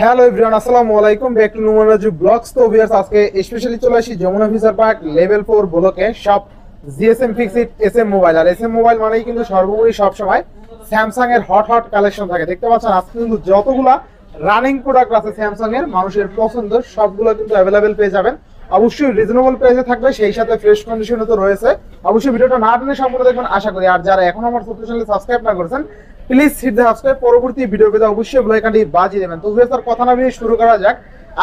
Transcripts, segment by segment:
Hello everyone, আসসালামু আলাইকুম, back to Numan Raju vlogs. তো ভিউয়ার্স, আজকে স্পেশালি চলে আসি যমুনা ফিচার পার্ক লেভেল 4 ব্লকে সব জিএসএম ফিক্সড এসএম মোবাইল। আর এসএম মোবাইল মানেই কিন্তু সর্বোপরি সব সময় স্যামসাং এর হট কালেকশন থাকে। দেখতে পাচ্ছেন আজকে কিন্তু যতগুলা রানিং প্রোডাক্ট আছে স্যামসাং এর মানুষের পছন্দ সবগুলো কিন্তু অ্যাভেলেবেল পেয়ে যাবেন। অবশ্যই রিজনেবল প্রাইসে থাকবে, সেই সাথে ফ্রেশ কন্ডিশনে তো রয়েছে। অবশ্যই ভিডিওটা না টেনে সম্পূর্ণ দেখবেন আশা করি। আর যারা এখন আমার ছোট্ট চ্যানেলে সাবস্ক্রাইব না করেছেন, প্লিজ হিট দ্য সাবস্ক্রাইব। পরবর্তী ভিডিও পেতে অবশ্যই বেল আইকনটি বাজিয়ে দেবেন। তো ভিউয়ার্স, কথা না বাড়িয়ে শুরু করা যাক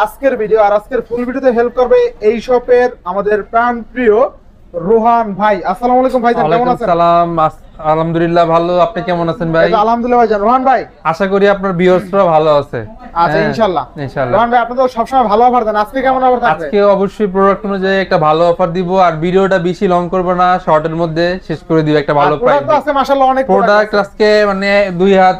আজকের ভিডিও। আর আজকের ফুল ভিডিওতে হেল্প করবে এই শপের আমাদের প্রাণ প্রিয় রোহান ভাই। আসসালামু আলাইকুম ভাই, কেমন আছেন? সালাম, আলহামদুলিল্লাহ ভালো। আপনি কেমন আছেন ভাই? আলহামদুলিল্লাহ ভাইজান। রোহান ভাই, আশা করি আপনার ভিউয়ার্সরা ভালো আছে। আচ্ছা ইনশাআল্লাহ। ইনশাআল্লাহ। রোহান ভাই, আপনি তো সবসময় ভালো অফার দেন, আজকে কেমন অফার থাকবে? আজকে অবশ্যই প্রোডাক্ট অনুযায়ী একটা ভালো অফার দিব। আর ভিডিওটা বেশি লং করব না, শর্টের মধ্যে শেষ করে দিব একটা ভালো প্রাইস। প্রোডাক্ট আছে মাশাআল্লাহ অনেক প্রোডাক্ট আজকে মানে দুই হাত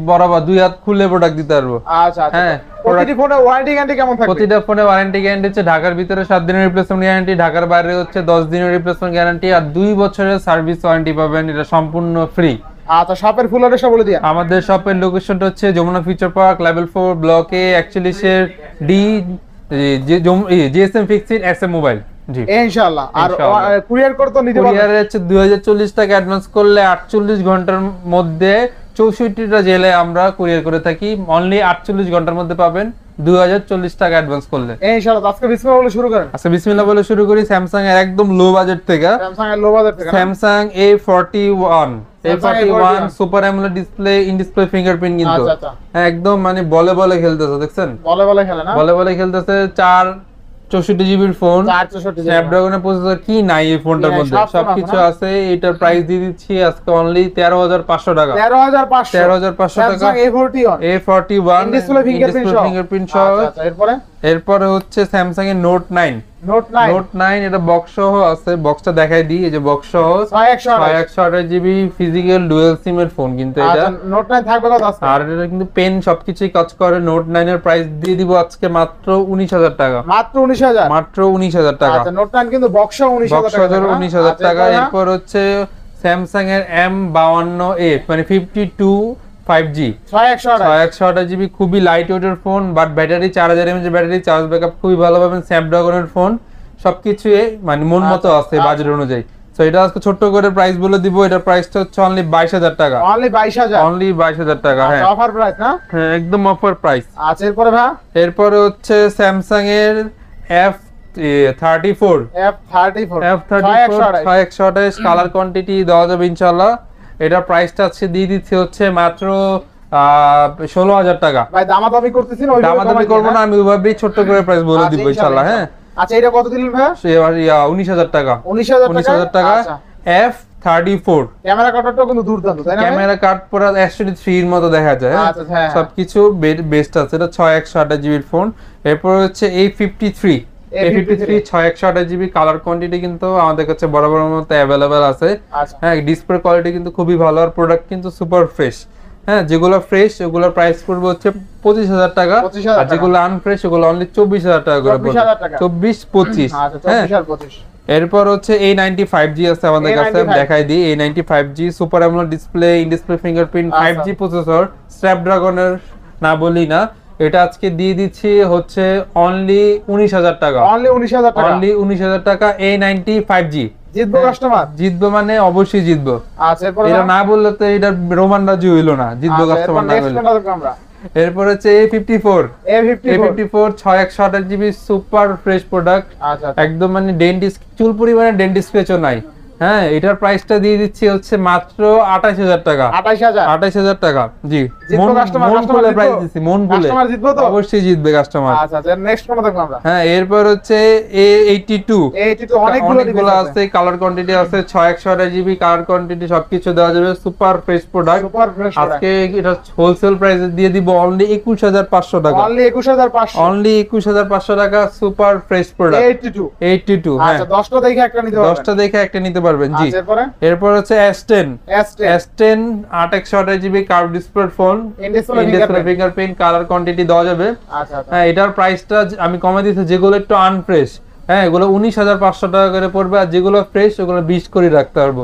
বরাবর, দুই হাত খুলে প্রোডাক্ট দিতে পারবো। আচ্ছা আচ্ছা। প্রতিটি ফোনে ওয়ারেন্টি গ্যারান্টি কেমন থাকবে? প্রতিটা ফোনে ওয়ারেন্টি গ্যারান্টি হচ্ছে ঢাকার ভিতরে 7 দিনের রিপ্লেসমেন্ট গ্যারান্টি, ঢাকার বাইরে হচ্ছে 10 দিনের রিপ্লেসমেন্ট গ্যারান্টি, আর 2 বছরের সার্ভিস ওয়ারেন্টি পাবেন। এটা সম্পূর্ণ ফ্রি। আচ্ছা, শপের ফুল অ্যাড্রেসটা বলে দিন। আমাদের শপের লোকেশনটা হচ্ছে যমুনা ফিউচার পার্ক লেভেল 4 ব্লকে 41 এর D GSM fixed SM mobile. জি ইনশাআল্লাহ। আর কুরিয়ার করে তো নিতে পারবেন। কুরিয়ারে হচ্ছে 2040 টাকা অ্যাডভান্স করলে 48 ঘন্টার মধ্যে 64টা জেলে আমরা কুরিয়ার করে থাকি। অনলি 48 ঘন্টার মধ্যে পাবেন 2040 টাকা অ্যাডভান্স করলে। ইনশাআল্লাহ। আজকে বিসমিল্লাহ বলে শুরু করেন। আচ্ছা, বিসমিল্লাহ বলে শুরু করি। স্যামসাং এর একদম লো বাজেট থেকে, স্যামসাং এর লো বাজেট থেকে Samsung A41 super AMOLED display, in display fingerprint কিন্তু একদম মানে বলে বলে খেলতেছে। দেখছেন বলে খেলে না, বলে খেলতেছে। 64 জিবির ফোন, স্ন্যাপড্রাগনের প্রসেসর, কি নাই এই ফোনটার মধ্যে, সবকিছু আছে। এটার প্রাইস দিয়ে দিচ্ছি আজকে অনলি 13,500 টাকা। 13,500 টাকা। A41 ডিসপ্লে ফিঙ্গারপ্রিন্ট সহ। এরপরে হচ্ছে স্যামসাং এর নোট 9 এটা বক্স সহ আছে। বক্সটা দেখাই দিই, এই যে বক্স সহ 6128 জিবি ফিজিক্যাল ডুয়াল সিম এর ফোন কিন্তু এটা। নোট 9 থাকবে কত আজকে? আর এটা কিন্তু পেন সবকিছুই কাজ করে। নোট 9 এর প্রাইস দিয়ে দিব আজকে মাত্র 19,000 টাকা। মাত্র 19,000 টাকা। আচ্ছা, নোট 9 কিন্তু বক্স সহ 19,000 টাকা। এরপর হচ্ছে স্যামসাং এর M52A মানে 52 5G 6128 জিবি, খুবই লাইট ওয়েটের ফোন, বাট ব্যাটারি 4000 mAh এর ব্যাটারি, চার্জ ব্যাকআপ খুবই ভালো পাবেন। স্ন্যাপড্রাগনের ফোন, সবকিছু মানে মন মতো আছে বাজেট অনুযায়ী। সো এটা আজকে ছোট্ট করে প্রাইস বলে দিব। এটা প্রাইসটা হচ্ছে অনলি 22,000 টাকা। অনলি 22,000 টাকা। হ্যাঁ, অফার প্রাইস না? হ্যাঁ, একদম অফার প্রাইস। আচ্ছা, এরপরে ভাই এরপরে হচ্ছে স্যামসাং এর F34 6128 কালার কোয়ান্টিটি দেওয়া যাবে ইনশাআল্লাহ। এটা প্রাইসটা আজকে দিয়ে দিচ্ছি হচ্ছে মাত্র 16,000 টাকা। ভাই দামাদামি করতেছেন? ওই দামাদামি করব না, আমি ওইভাবেই ছোট করে প্রাইস বলে দিব ইনশাআল্লাহ। হ্যাঁ, আচ্ছা, এটা কত দিলেন ভাই? 19,000 টাকা। 19,000 টাকা। F34 ক্যামেরা কার্ডটাও কিন্তু দুর্দান্ত, তাই না? ক্যামেরা কার্ড পুরো S23 এর মতো দেখা যায়। হ্যাঁ, সবকিছু বেস্ট আছে। এটা 6128 জিবির ফোন। এরপর হচ্ছে A53 6128 জিবি কালার কোয়ান্টিটি কিন্তু আমাদের কাছে বরাবর মতো অ্যাভেলেবেল আছে। হ্যাঁ, ডিসপ্লে কোয়ালিটি কিন্তু খুবই ভালো, আর প্রোডাক্ট কিন্তু সুপার ফ্রেশ। হ্যাঁ, যেগুলো ফ্রেশ ওগুলোর প্রাইস পড়বে হচ্ছে 25,000 টাকা, আর যেগুলো আনফ্রেশ ওগুলো অনলি 24,000 টাকা করে পড়বে। 24-25। হ্যাঁ, এরপর হচ্ছে A95G আছে আমাদের কাছে, দেখাই দিই। A95G super AMOLED display, in display fingerprint, 5G processor, স্ন্যাপড্রাগনের না বলি না। এটা আজকে দিয়ে দিচ্ছি হচ্ছে অনলি 19,000 টাকা। অনলি 19,000 টাকা। A95G জিতবো কাস্টমার? জিতবো মানে অবশ্যই জিতবো। আচ্ছা, এরপর এটা না বললে তো এটা রোমান রাজু হইলো না, জিতবো কাস্টমার না বললে। এরপর হচ্ছে A54 6128 GB super fresh product. একদম মানে ডেন্টিস্ট চুল পরিমাণে ডেন্টিস্ট স্ক্র্যাচও নাই। হ্যাঁ, এটার প্রাইসটা দিয়ে দিচ্ছি হচ্ছে মাত্র 28,000 টাকা। 28,000 টাকা। জি, মন খুলে প্রাইস দিচ্ছি, মন খুলে। অবশ্যই জিতবে কাস্টমার। আচ্ছা, নেক্সট কোন দেখব আমরা? হ্যাঁ, এরপর হচ্ছে A82 অনেকগুলো আছে, কালার কোয়ান্টিটি আছে। 6128 জিবি কালার কোয়ান্টিটি, সবকিছু দেওয়া যাবে। Super fresh product. আজকে এটা হোলসেল প্রাইসে দিয়ে দিব অনলি 21,500 টাকা। অনলি 21,500 টাকা সুপার ফ্রেশ প্রোডাক্ট। A82 হ্যাঁ, 10টা দেখে একটা নিতে পারবেন। 10টা দেখে একটা নিতে পারবেন। জি, এরপর হচ্ছে S10 6128 GB curve display phone, in display fingerprint, colour quantity দেওয়া যাবে। হ্যাঁ, এটার প্রাইসটা আমি কমে দিয়েছি। যেগুলো একটু আনফ্রেশ, হ্যাঁ, এগুলো 19,500 টাকা করে পড়বে, আর যেগুলো ফ্রেশ ওগুলো 20 করে রাখতে পারবো।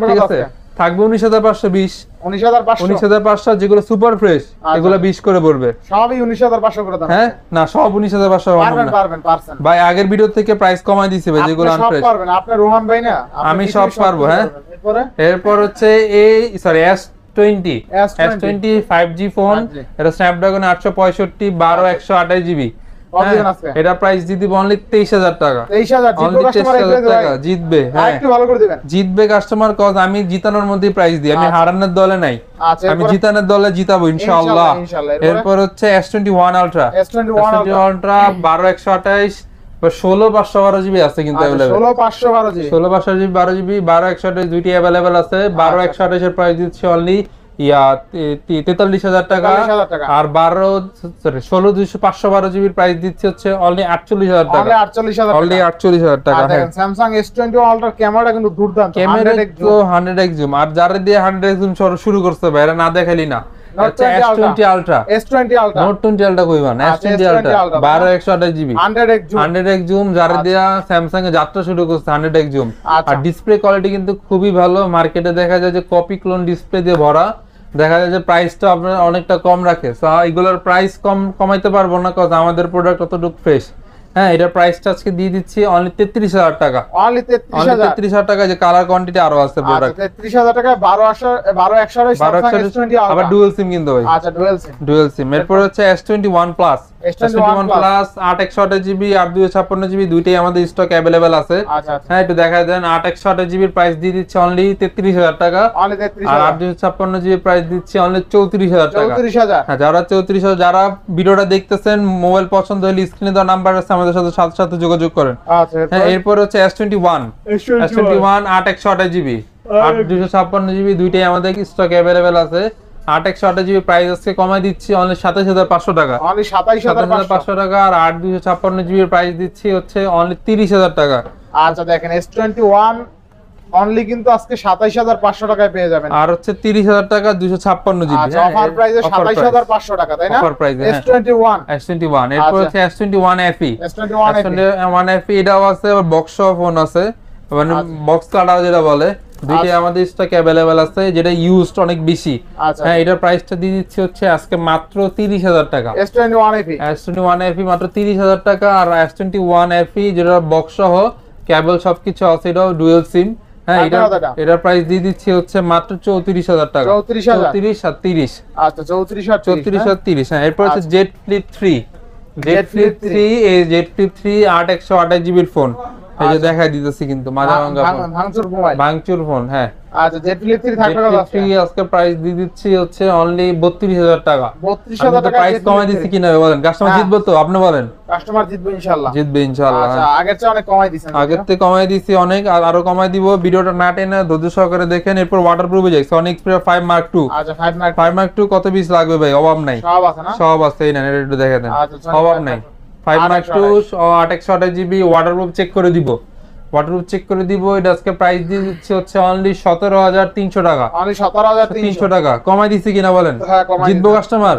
ঠিক আছে, থাকবে 19520, 19500, 19500 যেগুলো সুপার ফ্রেশ এগুলো 20 করে পড়বে। সবই 19500 করে দাম। হ্যাঁ না, সব 19500 পারবেন পারবেন পারছেন ভাই। আগের ভিডিও থেকে প্রাইস কমাই দিছি ভাই, যেগুলো আপনি সব আনফ্রেশ। পারবেন, আপনি রোহান ভাই না, আমি সব পারবো। হ্যাঁ, এরপর হচ্ছে S20 S20 5G ফোন, এটা স্ন্যাপড্রাগন 865 12128 জিবি। এটা প্রাইস দিদি অনলি 23000 টাকা। 23000 টাকা জিতবে। হ্যাঁ, একটু ভালো করে দিবেন। জিতবে কাস্টমার, কজ আমি জিতানোর মধ্যে প্রাইস দিই, আমি হারানোর দলে নাই। আমি জিতানোর দলে জিতাবো ইনশাআল্লাহ। এরপর হচ্ছে S21 Ultra, S21 Ultra 12128 বা 16512 জিবি আছে কিন্তু अवेलेबल। 16512 জিবি, 16512 জিবি 12 জিবি 12128 দুইটি अवेलेबल আছে। 12128 এর প্রাইস দিচ্ছি অনলি 43000 টাকা। আর 16512 জিবির প্রাইস দিচ্ছে হচ্ছে অনলি 48000 টাকা। অনলি 48000 টাকা। দেখেন Samsung S21 Ultra ক্যামেরাটা কিন্তু দুর্দান্ত, ক্যামেরা তো 100x জুম। আর যারা দিয়ে 100x জুম শুরু করছে ভাই, এরা না দেখাইলি না। S20 Ultra, S20 Ultra, Note 20 Ultra কইবা না, S20 Ultra 12128 GB 100x zoom. যারা দিয়া স্যামসাং এ যাত্রা শুরু করছে 100x জুম। আর ডিসপ্লে কোয়ালিটি কিন্তু খুবই ভালো। মার্কেটে দেখা যায় যে কপি ক্লোন ডিসপ্লে দিয়ে ভরা, দেখা যায় যে প্রাইসটা আপনার অনেকটা কম রাখে। সো এগুলোর প্রাইস কমাইতে পারবো না, কারণ আমাদের প্রোডাক্ট অতটুকু ফ্রেশ। হ্যাঁ, এটা প্রাইসটা আজকে দিয়ে দিচ্ছি অনলি 33000 টাকা। অনলি 33000 টাকা। যে কালার কোয়ান্টিটি আরো আছে প্রোডাক্ট। 33000 টাকা 12128 Samsung S20 Ultra, আবার ডুয়াল সিম কিন্তু ভাই। আচ্ছা ডুয়াল সিম। এরপর হচ্ছে S21 Plus, S21 Plus 861 GB আর 256 জিবি দুইটাই আমাদের স্টক अवेलेबल আছে। হ্যাঁ, একটু দেখা দেন। 861 জিবির প্রাইস দিয়ে দিচ্ছি অনলি 33000 টাকা। অনলি 33000। আর 256 জিবি প্রাইস দিচ্ছি অনলি 34000 টাকা। 34000। হ্যাঁ, যারা 34000, যারা ভিডিওটা দেখতেছেন, মোবাইল পছন্দ হলে স্ক্রিনে দেওয়া নাম্বার আছে, আমাদের সাথে যোগাযোগ করেন। আচ্ছা, হ্যাঁ, এরপর হচ্ছে S21 861 জিবি আর 256 জিবি দুইটাই আমাদের স্টক अवेलेबल আছে। 861 জিবি প্রাইস আজকে কমাই দিচ্ছি অনলি 27500 টাকা। অনলি 27500 টাকা। আর 8 জিবি প্রাইস দিচ্ছি হচ্ছে অনলি 30000 টাকা। আচ্ছা, দেখেন S21 অনলি কিন্তু আজকে 27500 টাকায় পেয়ে যাবেন। আর হচ্ছে 30000 টাকা 256 জিবি। আচ্ছা, অফার প্রাইসে 27500 টাকা, তাই না? অফার প্রাইসে S21। এরপর হচ্ছে S21 FE, S21 FE এটাও আছে, আবার বক্স ফোন আছে, মানে বক্স কাটা যেটা বলে, দুইটাই আমাদের স্টক अवेलेबल আছে, যেটা ইউজড অনেক বেশি। হ্যাঁ, এটার প্রাইসটা দিয়ে দিচ্ছি হচ্ছে আজকে মাত্র 30000 টাকা। S21 FE মাত্র 30000 টাকা। আর S21 FE যেটা বক্স সহ কেবল সবকিছু আছে, এটাও ডুয়াল সিম। হ্যাঁ, এটার প্রাইস দিয়ে দিচ্ছি হচ্ছে মাত্র 34000 টাকা। 34 আর 30। আচ্ছা, 34 আর 30। হ্যাঁ, এরপর হচ্ছে Z Flip 3, এই Z Flip 3 8128 জিবির ফোন। এই যে দেখাই দিতেছি কিন্তু মাঝাভাঙ্গা ফোন, ভাঙচুর ফোন। হ্যাঁ, আচ্ছা, Z Flip 3 থাকবে কত আজকে? আজকে প্রাইস দিয়ে দিচ্ছি হচ্ছে অনলি 32000 টাকা। 32000 টাকা প্রাইস কমাই দিচ্ছি কিনা বলেন? কাস্টমার জিতবে তো? আপনি বলেন। কাস্টমার জিতবে ইনশাআল্লাহ। আচ্ছা, আগের চেয়ে অনেক কমাই দিছেন। আগের থেকে কমাই দিছি অনেক, আর আরো কমাই দিব। ভিডিওটা না টেনে ধৈর্য সহকারে দেখেন। এরপর ওয়াটারপ্রুফে যাই, Sony Xperia 5 Mark II। আচ্ছা, 5 Mark II কত পিস লাগবে ভাই? অভাব নাই, সব আছে না? সব আছে। এই না, এটা একটু দেখে দেন, অভাব নাই। 5 Mark II 861 GB waterproof check করে দিব। এটা আজকে প্রাইস দিয়ে দিচ্ছে হচ্ছে অনলি 17300 টাকা। অনলি 17300 টাকা। কমাই দিছি কিনা বলেন? জিতবো কাস্টমার,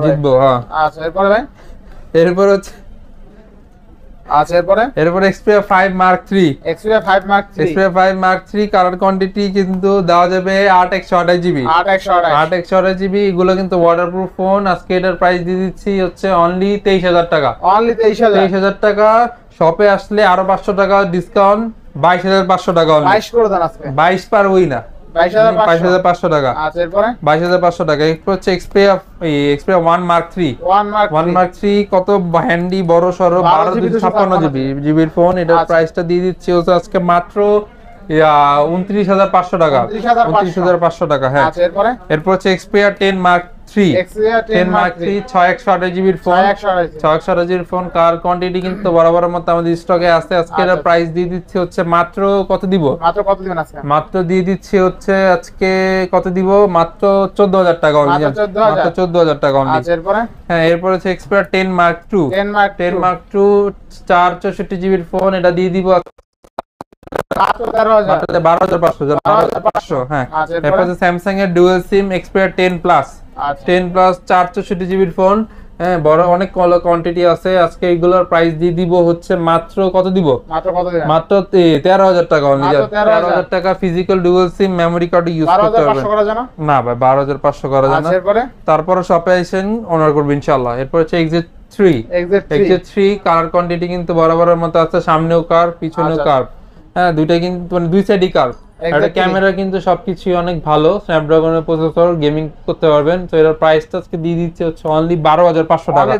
জিতবো। হ্যাঁ, আচ্ছা, এরপরে ভাই? এরপর হচ্ছে এরপর Xperia 5 Mark III। Xperia 5 Mark III colour quantity কিন্তু দেওয়া যাবে 8/128 জিবি। 8/128 জিবি। এগুলো কিন্তু ওয়াটারপ্রুফ ফোন। আজকে এটার প্রাইস দিয়ে দিচ্ছি হচ্ছে অনলি 23000 টাকা। অনলি 23000 টাকা। শপে আসলে আরো 500 টাকা ডিসকাউন্ট, 22500 টাকা। 22 করে দেন আজকে। 22 পারবই না, 22500 টাকা। আচ্ছা, এরপরে 22500 টাকা। এরপর হচ্ছে Xperia 1 Mark III। 1 Mark III কত হ্যান্ডি, বড় সরো, 12256 জিবির ফোন। এটার প্রাইসটা দিয়ে দিচ্ছি হচ্ছে আজকে মাত্র 29500 টাকা। 29500 টাকা। হ্যাঁ, এরপর হচ্ছে Xperia 10 Mark III। 6128 জিবির ফোন। 6128 জিবির ফোন। কার কোয়ান্টিটি কিন্তু বরাবরের মতো আমাদের স্টকে আছে। আজকে এর প্রাইস দিয়ে দিচ্ছি হচ্ছে মাত্র কত দিব? মাত্র দিয়ে দিচ্ছি হচ্ছে আজকে কত দিব? মাত্র 14000 টাকা অনলি। মাত্র 14000 টাকা অনলি। হ্যাঁ, এরপর হচ্ছে Xperia 10 Mark II। 10 Mark II 464 জিবির ফোন। এটা দিয়ে দিব 12500। হ্যাঁ, এরপর হচ্ছে স্যামসাং এর dual SIM Xperia 10 Plus। 10 Plus 464 জিবির ফোন। হ্যাঁ বড় অনেক কোয়ান্টিটি আছে। আজকে এগুলোর প্রাইস দিয়ে দিব হচ্ছে মাত্র কত দিব, মাত্র কত দিবেন? মাত্র 13,000 টাকা অনলি। মাত্র 13,000 টাকা physical dual SIM memory card use করতে পারবেন। 12,500 করা যায় না? না ভাই 12,500 করা যায় না। এরপরে তারপরে শপে এসেন অনার করব ইনশাআল্লাহ। এরপর হচ্ছে XZ3 কালার কোয়ান্টিটি কিন্তু বরাবরের মতো আছে, সামনেও কার পিছনেও কার, হ্যাঁ দুইটা কিন্তু মানে দুই সাইডই কার। এটা ক্যামেরা কিন্তু সবকিছু অনেক ভালো, স্ন্যাপড্রাগনের প্রসেসর, গেমিং করতে পারবেন। তো এর প্রাইসটা আজকে দিয়ে দিচ্ছে হচ্ছে অনলি 12,500 টাকা।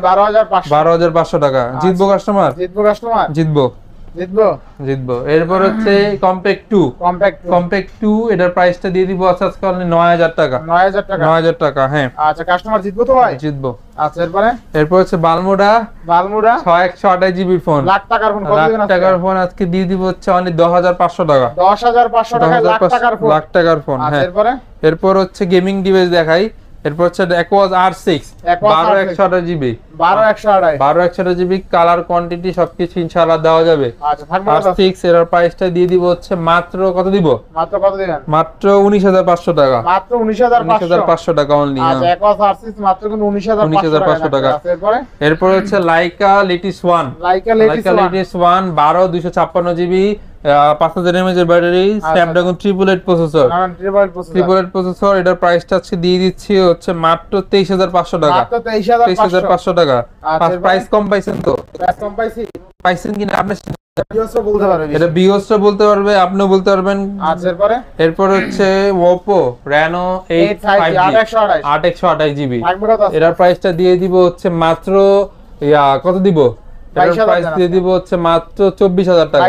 12,500 টাকা। জিতবো কাস্টমার, জিতবো। এরপর হচ্ছে কম্প্যাক্ট 2 এটার প্রাইসটা দিয়ে দিব আজকে অনলি 9,000 টাকা। 9,000 টাকা হ্যাঁ। আচ্ছা কাস্টমার জিতবো তো ভাই? জিতবো। আচ্ছা এরপর হচ্ছে বালমুডা 6128 জিবি ফোন, লাখ টাকার ফোন। কত দিবেন? লাখ টাকার ফোন আজকে দিয়ে দিব হচ্ছে অনলি 10,500 টাকা। 10,500 টাকা লাখ টাকার ফোন। লাখ টাকার ফোন হ্যাঁ। এরপর হচ্ছে গেমিং ডিভাইস দেখাই। এরপর হচ্ছে Aquos R6 12,128 GB, 12,128 GB colour quantity সবকিছু ইনশাআল্লাহ দেওয়া যাবে। আচ্ছা থাকবে R6 এর প্রাইসটা দিয়ে দিব হচ্ছে মাত্র কত দিব, মাত্র কত দিবেন? মাত্র 19,500 টাকা। মাত্র 19,500 টাকা অনলি। আচ্ছা Aquos R6 মাত্র কিন্তু 19,500 টাকা। এরপর হচ্ছে লাইকা লেটিস 1 12,256 জিবি 5000 mAh এর ব্যাটারি, স্ন্যাপড্রাগন 888 প্রসেসর, এটার প্রাইসটা আজকে দিয়ে দিচ্ছি হচ্ছে মাত্র 23,500 টাকা। মাত্র 23,500 টাকা। প্রাইস কম পাইছেন তো? প্রাইস কম পাইছেন কিনা আপনি বিওসও বলতে পারবে, এটা বিওসও বলতে পারবে, আপনিও বলতে পারবেন। আচ্ছা এরপর হচ্ছে Oppo Reno 8 8128 জিবি, এটার প্রাইসটা দিয়ে দিব হচ্ছে মাত্র কত দিব, প্রাইস দিয়ে দিব হচ্ছে মাত্র 24,000 টাকা।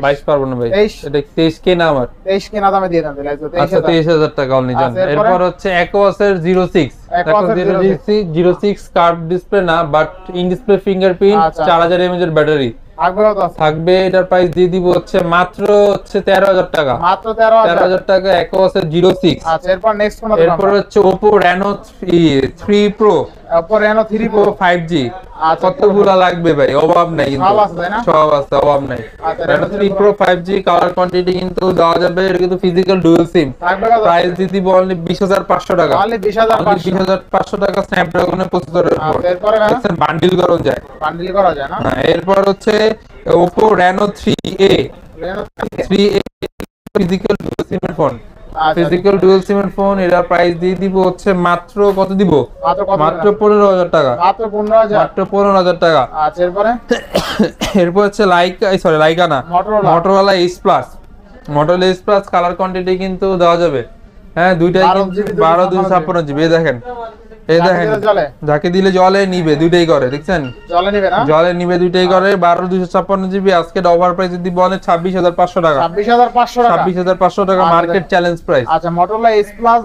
22 পারবো না ভাই, এটা 23K না আমার, 23K না দামে দিয়ে দেন তাহলে। আচ্ছা 23,000 টাকা অনলি জান। এরপর হচ্ছে Aquos এর 06 কার্ভ ডিসপ্লে না, but in display fingerprint, 4000 mAh এর ব্যাটারি থাকবে। এটার প্রাইস দিয়ে দিব হচ্ছে মাত্র হচ্ছে 13,000 টাকা। মাত্র 13,000 টাকা Aquos এর 06। আচ্ছা এরপর নেক্সট কোন? এরপর হচ্ছে Oppo Reno 3 Pro, Oppo Reno 3 Pro 5G। কতগুলা লাগবে ভাই, অভাব নাই কিন্তু, সব আছে অভাব নাই। Reno 3 Pro 5G colour quantity কিন্তু দেওয়া যাবে। এটা কিন্তু ফিজিক্যাল ডুয়াল সিম, প্রাইস দিয়ে দিব অনলি 20,500 টাকা। অনলি 20,500 টাকা স্ন্যাপড্রাগনের প্রসেসরের উপর। এরপর বান্ডিল করা যায় না। এরপর হচ্ছে Oppo Reno 3A physical dual সিমের ফোন, এর প্রাইস দিয়ে দিব হচ্ছে মাত্র কত দিব, মাত্র 15,000 টাকা। মাত্র 15,000 টাকা। আচ্ছা এরপর হচ্ছে লাইকা না, Motorola Ace Plus colour quantity কিন্তু দেওয়া যাবে হ্যাঁ, দুইটাই 12,256 জিবি। এই দেখেন যাকে দিলে জলে নিবে, দুইটাই করে, দেখছেন জলে নিবে দুইটাই করে। 12,256 জিবি আজকে অফার প্রাইস দিব অনেক 26,500 টাকা। 26,500 টাকা মার্কেট চ্যালেঞ্জ প্রাইস। আচ্ছা Motorola Ace Plus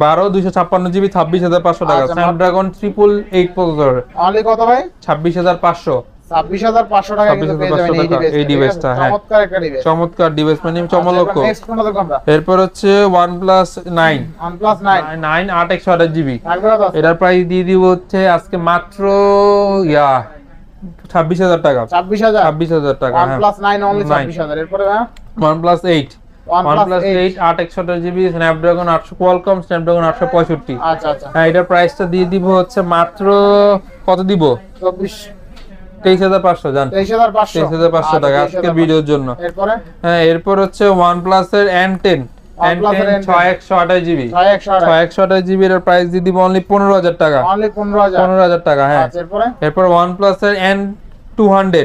12,256 জিবি 26,500 টাকা। স্ন্যাপড্রাগন 888 প্রসেসর অনলি কত ভাই? 26,500 টাকা কিন্তু পেয়ে যাবেন এই ডিভাইসটা। হ্যাঁ চমৎকার একটা ডিভাইস, চমৎকার ডিভাইস মানে চমৎকার। নেক্সট কোন দেখব আমরা? এরপর হচ্ছে OnePlus 9 8/128 জিবি, এটার প্রাইস দিয়ে দিব হচ্ছে আজকে মাত্র 26,000 টাকা। 26,000 টাকা। OnePlus 9 only 26,000। এরপরে OnePlus 8 8/128 GB, Snapdragon 800 Qualcomm Snapdragon 865। আচ্ছা হ্যাঁ এটার প্রাইসটা দিয়ে দিব হচ্ছে মাত্র কত দিব, 23,500 জান। 23,500 টাকা আজকের ভিডিওর জন্য। হ্যাঁ এরপর হচ্ছে OnePlus এর N10 6128 জিবি, 6128 জিবি এর প্রাইস দিয়ে দিব অনলি 15,000 টাকা। 15,000 টাকা। হ্যাঁ এরপর OnePlus এর N200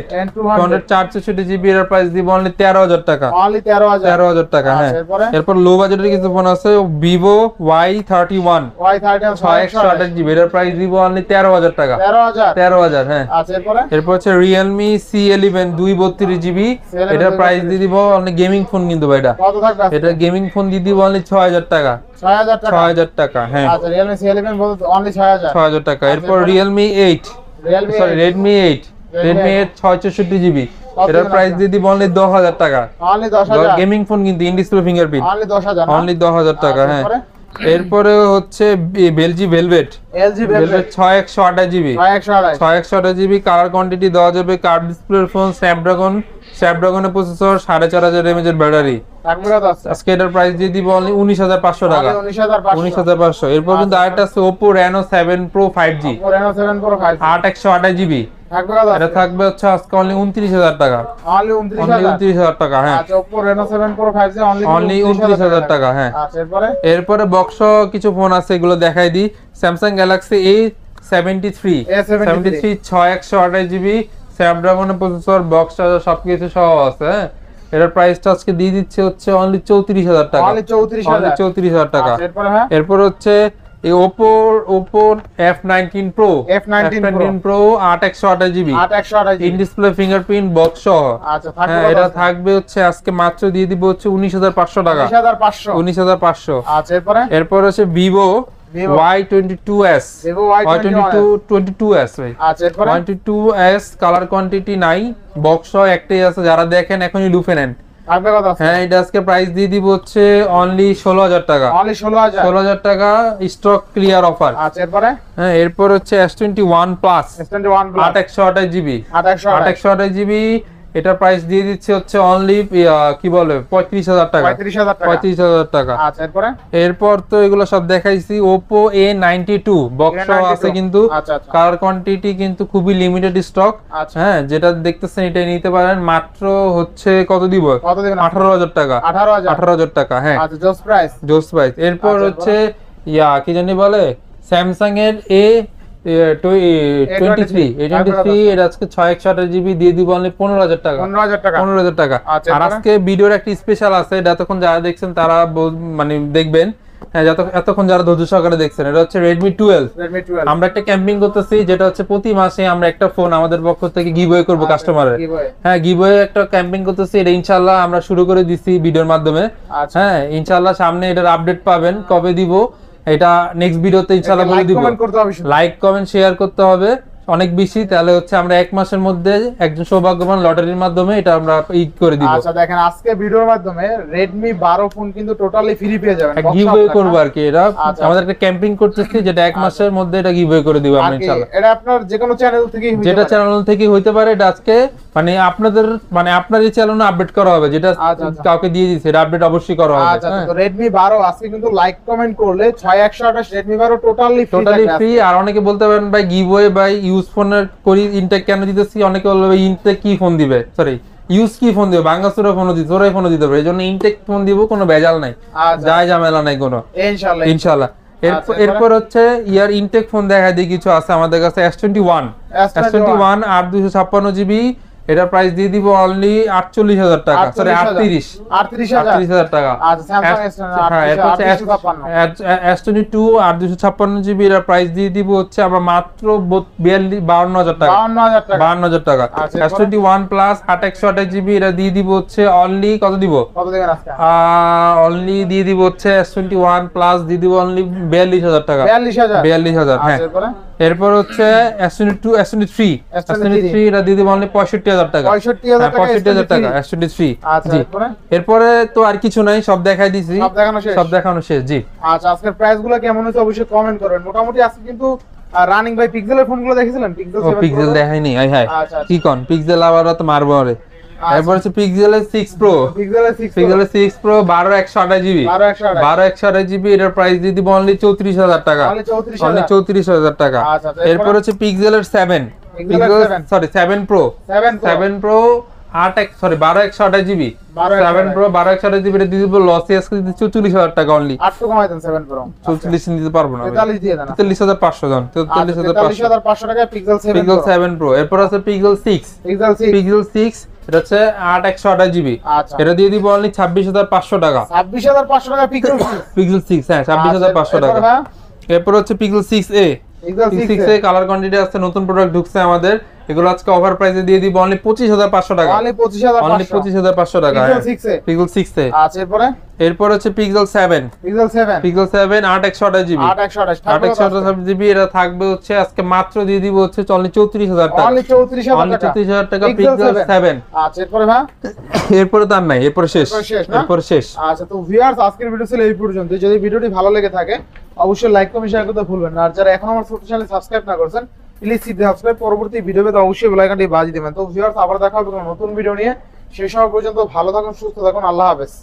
264 জিবি এর প্রাইস দিব অনলি 13,000 টাকা। 13,000 টাকা। হ্যাঁ এরপর লো বাজেটের কিছু ফোন আছে Vivo Y31 6128 জিবি এর প্রাইস দিব অনলি 13,000 টাকা। 13,000। হ্যাঁ এরপর হচ্ছে Realme C11 232 জিবি, এটার প্রাইস দিয়ে দিব অনলি গেমিং ফোন কিন্তু ভাই, এটা গেমিং ফোন দিয়ে দিব অনলি 6,000 টাকা। 6,000 টাকা। হ্যাঁ আচ্ছা Realme C11 বলতে অনলি 6,000 টাকা। এরপর Redmi 8 664 জিবি, এটার প্রাইস দিয়ে দিব অনলি 10,000 টাকা। গেমিং ফোন কিন্তু ইন ডিসপ্লে ফিঙ্গারপ্রিন্ট অনলি 10,000 টাকা। হ্যাঁ এরপরে হচ্ছে বেলজি Velvet. LG Velvet 6128 GB, 6128 GB colour quantity দেওয়া যাবে। কার্ভ ডিসপ্লের ফোন, স্ন্যাপড্রাগনের প্রসেসর, 4500 mAh এর ব্যাটারি। থাকবে কত আছে? আজকে এটার প্রাইস দিয়ে দিব অনলি 19500 টাকা। 19500। এরপর কিন্তু আরেকটা আছে Oppo Reno 7 Pro 5G, Oppo Reno 7 Pro 5G 8128 GB. থাকবে কত আছে? এটা থাকবে হচ্ছে আজকে অনলি 29000 টাকা। অনলি 29000 29000 টাকা, হ্যাঁ। আচ্ছা, Oppo Reno 7 Pro 5G only 29000 টাকা, হ্যাঁ। আচ্ছা, এরপরে এরপরে বক্স কিছু ফোন আছে, এগুলো দেখাই দিই। Samsung Galaxy A73 6128 জিবি, স্ন্যাপড্রাগনের প্রসেসর, বক্স চার্জার সবকিছু সহ আছে, হ্যাঁ। এটার প্রাইসটা আজকে দিয়ে দিচ্ছে হচ্ছে অনলি 34000 টাকা। অনলি 34000 34000 টাকা। আচ্ছা, এরপরে হ্যাঁ, এরপর হচ্ছে এই Oppo F19 Pro Pro 8128 GB, 8128 in display fingerprint box সহ। আচ্ছা, থাকবে হ্যাঁ, কত এটা আছে? থাকবে হচ্ছে আজকে মাত্র দিয়ে দিব হচ্ছে 19500 টাকা। 19500 19500। আচ্ছা, এরপরে এরপর হচ্ছে Vivo Y22s, Vivo Y22s ভাই। আচ্ছা, এরপরে Y22s কালার কোয়ান্টিটি নাই, বক্স সহ একটাই আছে, যারা দেখেন এখনই লুফে নেন। থাকবে কত আছে? হ্যাঁ, এটা আজকে প্রাইস দিয়ে দিব হচ্ছে অনলি 16000 টাকা। অনলি 16000 16000 টাকা স্টক ক্লিয়ার অফার। আচ্ছা, এরপরে হ্যাঁ, এরপর হচ্ছে S21 plus S21 Plus 8128 GB, 8128 GB. এটার প্রাইস দিয়ে দিচ্ছে হচ্ছে অনলি কি বলে 35000 টাকা। 35000 টাকা 35000 টাকা। আচ্ছা, এরপরে এরপর তো এগুলো সব দেখাইছি। Oppo A92 বক্স আছে কিন্তু, আচ্ছা, আচ্ছা, কালার কোয়ান্টিটি কিন্তু খুবই লিমিটেড স্টক। আচ্ছা, হ্যাঁ, যেটা দেখতেছেন এটা নিতে পারেন। মাত্র হচ্ছে কত দিব? কত দিবেন? 18000 টাকা। 18000 টাকা, হ্যাঁ। আচ্ছা, জোস প্রাইস জোস প্রাইস। এরপর আচ্ছা, হচ্ছে কি জানি বলে, স্যামসাং এর A23 এটা আজকে 6128 জিবি দিয়ে দিব অনলি 15000 টাকা। 15000 টাকা। আচ্ছা, আর আজকে ভিডিওর একটা স্পেশাল আছে, এটা এতক্ষণ যারা দেখছেন তারা মানে দেখবেন, হ্যাঁ, এতক্ষণ যারা ধৈর্য সহকারে দেখছেন, এটা হচ্ছে Redmi 12। আমরা একটা ক্যাম্পিং করতেছি, যেটা হচ্ছে প্রতি মাসে আমরা একটা ফোন আমাদের পক্ষ থেকে গিভওয়ে করব কাস্টমারের। হ্যাঁ, গিভওয়ে একটা ক্যাম্পিং করতেছি, এটা ইনশাআল্লাহ আমরা শুরু করে দিছি ভিডিওর মাধ্যমে। হ্যাঁ, ইনশাআল্লাহ সামনে এটার আপডেট পাবেন, কবে দিব এটা নেক্সট ভিডিওতে ইনশাআল্লাহ বলে দিব। লাইক কমেন্ট শেয়ার করতে হবে অনেক বেশি, তাহলে হচ্ছে আমরা এক মাসের মধ্যে একজন সৌভাগ্যবান লটারির মাধ্যমে এটা আমরা করে দিব। আচ্ছা, দেখেন আজকে ভিডিওর মাধ্যমে Redmi 12 ফোন কিন্তু টোটালি ফ্রি পেয়ে যাবেন, গিভওয়ে করব আর কি। এটা আমাদের একটা ক্যাম্পিং করতেছি, যেটা এক মাসের মধ্যে এটা গিভওয়ে করে দিব আমরা ইনশাআল্লাহ। এটা আপনার যে কোনো চ্যানেল থেকে যেটা চ্যানেল থেকে হইতে পারে, এটা আজকে মানে আপনাদের মানে আপনার এই চ্যানেলে আপডেট করা হবে, যেটা কাউকে দিয়ে দিয়েছে এটা আপডেট অবশ্যই করা হবে। আচ্ছা, তো Redmi 12 আজকে কিন্তু লাইক কমেন্ট করলে 6128 Redmi 12 টোটালি ফ্রি। আর অনেকে বলতে পারেন ভাই গিভওয়ে বাই ইউজ ফোনের করি ইনটেক কেন দিতেছি, অনেকে বলবে ভাই ইনটেক কি ফোন দিবে, সরি ইউজ কি ফোন দিবে, ভাঙাচোরা ফোনও দিতে ওরাই ফোনও দিতে পারে, এই জন্য ইনটেক ফোন দিব, কোনো ভেজাল নাই, যাই ঝামেলা নাই কোনো, ইনশাআল্লাহ। এরপর হচ্ছে ইয়ার ইনটেক ফোন দেখাই দিই, কিছু আছে আমাদের কাছে। S21 8256 জিবি, এটার প্রাইস দিয়ে দিব অনলি 48000 টাকা, সরি 38000 টাকা। S22 8256 জিবি, এর প্রাইস দিয়ে দিব হচ্ছে আমরা মাত্র 52000 টাকা। 52000 টাকা। S21 প্লাস 8128 জিবি, এটা দিয়ে দিব হচ্ছে অনলি কত দিব? অনলি দিয়ে দিব হচ্ছে S21 প্লাস দিয়ে দিব অনলি 42000 টাকা। 42000, হ্যাঁ। এরপর হচ্ছে S23 এটা দিয়ে দিব অনলি 65000 টাকা। 65000 টাকা S23। জি, এরপরে তো আর কিছু নাই, সব দেখাই দিছি, সব দেখানো শেষ। জি, আচ্ছা, আজকের প্রাইসগুলো কেমন হচ্ছে অবশ্যই কমেন্ট করবেন। মোটামুটি আজকে কিন্তু রানিং বাই পিক্সেলের ফোনগুলো দেখেছিলেন? পিক্সেল দেখাইনি, হাই কি কোন পিক্সেল আবার তো মারবো আরে। এরপর হচ্ছে পিক্সেলের 6 Pro, পিক্সেলের 6 Pro 12128 জিবি, 12128 জিবি, এটার প্রাইস দিয়ে দিব অনলি 34000 টাকা। অনলি 34000 টাকা। এরপর হচ্ছে পিক্সেলের 7 Pro 12128 জিবি, 7 Pro 12128 জিবি, এটা দিয়ে দিব লসে আজকে 44000 টাকা অনলি। 8 কমাই দেন 7 Pro 44 নিতে পারবো না, 43 দিয়ে দেন, 43500 দেন, 44500 টাকা পিক্সেল 7 Pro। এরপর আছে পিক্সেল 6 এটা হচ্ছে 8128 জিবি, এটা দিয়ে দিব অনলি 26500 টাকা। 26500 টাকা পিক্সেল 6, হ্যাঁ 26500 টাকা। এরপর হচ্ছে পিক্সেল 6a, কালার কোয়ান্টিটি আছে, নতুন প্রোডাক্ট ঢুকছে আমাদের, এগুলো আজকে অফার প্রাইসে দিয়ে দিব অনলি 25500 টাকা, অনলি 25500, অনলি 25500 টাকা। পিক্সেল 6 এ, পিক্সেল 6 এ। আচ্ছা এরপর হচ্ছে pixel 7, pixel 7, pixel 7 8128 GB, 8128 GB. এটা থাকবে হচ্ছে আজকে মাত্র দিয়ে দিব হচ্ছে অনলি 34000 টাকা, অনলি 34000 টাকা পিক্সেল 7। আচ্ছা এরপরে ভাই, এরপরে তার নাই, এরপর শেষ, এরপর শেষ। আচ্ছা তো ভিউয়ার্স আজকের ভিডিও ছিল এই পর্যন্ত। যদি ভিডিওটি ভালো লেগে থাকে অবশ্যই লাইক কমেন্ট শেয়ার করতে ভুলবেন না। আর যারা এখন আমার ছোট চ্যানেল সাবস্ক্রাইব না করেছেন প্লিজ সাবস্ক্রাইব, পরবর্তী ভিডিও পেতে অবশ্যই বেল আইকনটি বাজিয়ে দিবেন। তো ভিউয়ার্স আবার দেখা হবে কোনো নতুন ভিডিও নিয়ে, সেই সময় পর্যন্ত ভালো থাকুন, সুস্থ থাকুন, আল্লাহ হাফেজ।